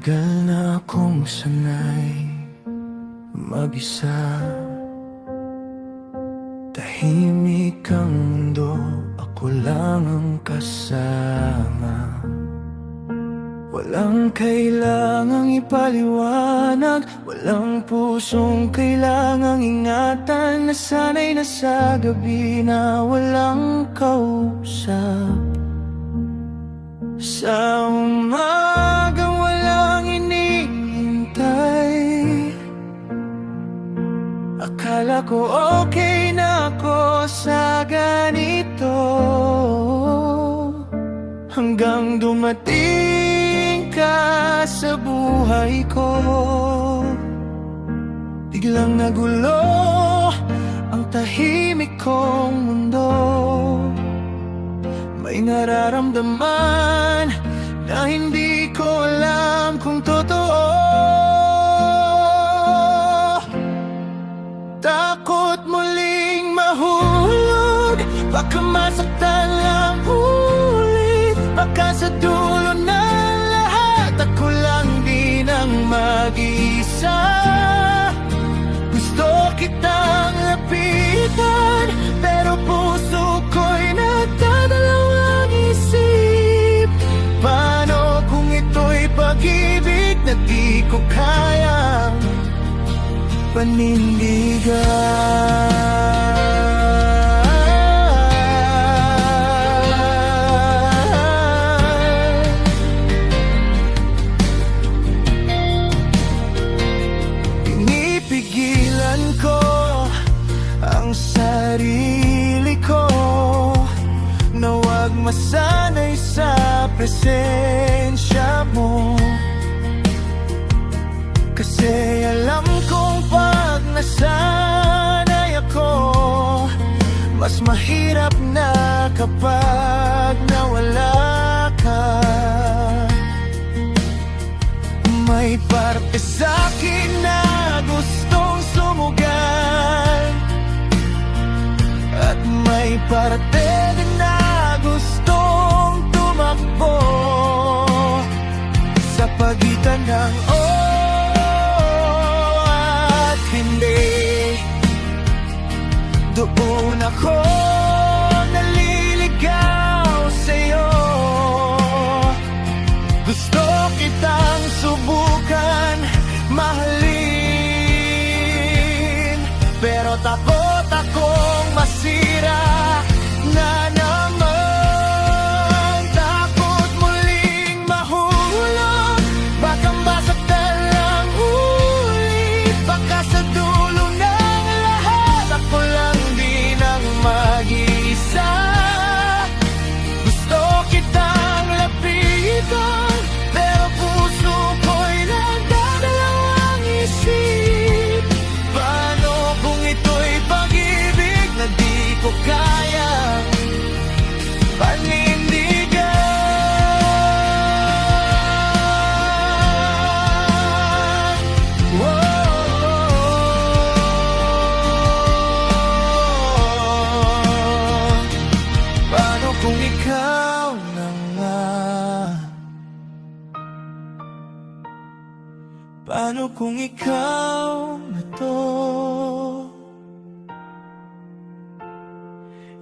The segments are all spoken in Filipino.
Matagal na akong sanay mag-isa. Tahimik ang mundo, ako lang ang kasama. Walang kailangang ipaliwanag, walang pusong kailangang ingatan. Nasanay na sa gabi na walang kausap. Sa umagang walang inihintay, akala ko okay na ako sa ganito, hanggang dumating ka sa buhay ko. Biglang nagulo ang tahimik kong mundo. May nararamdaman na hindi ko alam kung totoo. Takot muling mahulog, baka masaktan lang ulit. Baka sa dulo ng lahat ako lang din ang mag-iisa. Gusto kitang lapitan, pero puso ko'y nagdadalawang isip. Paano kung ito'y pag-ibig na di ko kayang panindigan? Pinipigilan ko ang sarili ko na huwag masanay sa presensya mo. Kasi alam kong pag nasanay ako, mas mahirap na kapag nawala ka. May parte sa'kin na gustong sumugal, at may parte din na gustong tumakbo sa pagitan ng at hindi. Doon ako naliligaw sa'yo. Gusto kitang subukan mahalin, pero takot akong masira na naman. Takot muling mahulog, baka masaktan lang ulit. Baka sa dulo ng lahat ako lang din ang mag-isa. Gusto kitang lapitan, pero puso ko'y nagdadalawang isip. Paano kung ito'y pag-ibig na di ko kayang panindigan? Paano kung ikaw na nga? Paano kung ikaw na to?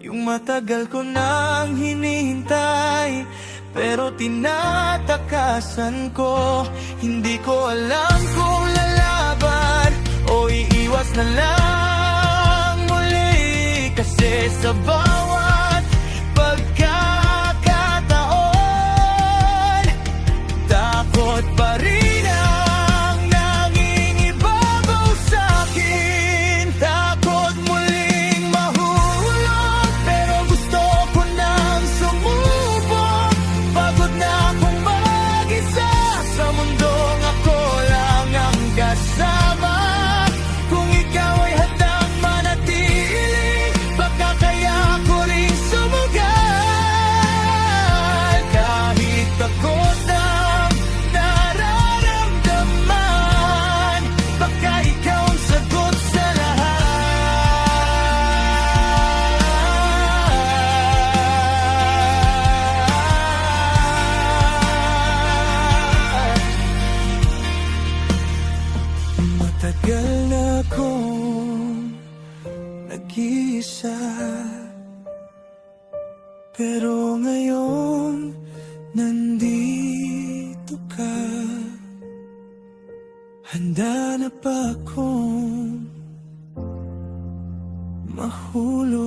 Yung matagal ko nang hinihintay, pero tinatakasan ko. Hindi ko alam kung lalaban o iiwas na lang muli. Kasi sa bawat pagkakataon, takot pa rin ang nangingibabaw sa'kin. Takot muling mahulog, pero gusto ko nang sumubok. Pagod na akong mag-isa sa mundong ako lang ang kasama. Kung ikaw ay handang manatili, baka kaya Pero ngayon, nandito ka. Handa na ba akong mahulog